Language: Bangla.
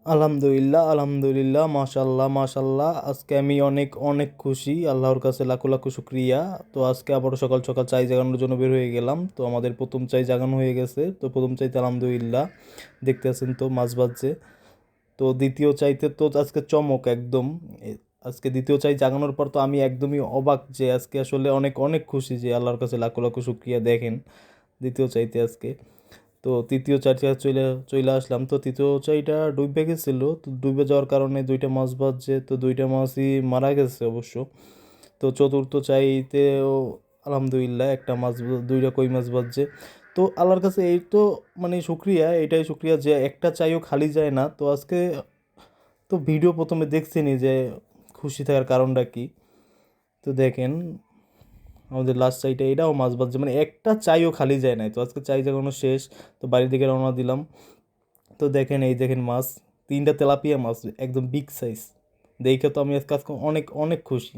আলহামদুলিল্লাহ, আলহামদুলিল্লাহ, মাশাল্লাহ, মাশাল্লাহ। আজকে আমি অনেক অনেক খুশি, আল্লাহর কাছে লাখো লাখো শুক্রিয়া। তো আজকে আবারও সকাল সকাল চাই জাগানোর জন্য বের হয়ে গেলাম। তো আমাদের প্রথম চাই জাগানো হয়ে গেছে। তো প্রথম চাইতে আলহামদুলিল্লাহ, দেখতে আছেন তো মাছ ভাজছে। তো দ্বিতীয় চাইতে তো আজকে চমক একদম। আজকে দ্বিতীয় চাই জাগানোর পর তো আমি একদমই অবাক যে আজকে আসলে অনেক অনেক খুশি যে আল্লাহর কাছে লাখো লাখো শুক্রিয়া। দেখেন দ্বিতীয় চাইতে আজকে তো তৃতীয় চারটা চলে চলে আসলাম। তো তৃতীয় চাইটা ডুবে গেছিলো, তো ডুবে যাওয়ার কারণে দুইটা মাছ ভাজছে, তো দুইটা মাছই মারা গেছে অবশ্য। তো চতুর্থ চাইতেও আলহামদুলিল্লাহ একটা মাছ দুইটা কই মাছ ভাজছে। তো আল্লাহর কাছে এই তো মানে শুক্রিয়া, এটাই শুক্রিয়া যে একটা চাইও খালি যায় না। তো আজকে তো ভিডিও প্রথমে দেখছিনি যে খুশি থাকার কারণটা কি। তো দেখেন আমাদের লাস্ট চাইটা এটাও মাছ ভাজছে, মানে একটা চাইও খালি যায় নাই। তো আজকে চাই জাগানো শেষ, তো বাড়ির দিকে রওনা দিলাম। তো দেখেন এই দেখেন মাছ, তিনটা তেলাপিয়া মাছ, একদম বিগ সাইজ। দেখে তো আমি আজকে আজকে অনেক অনেক খুশি।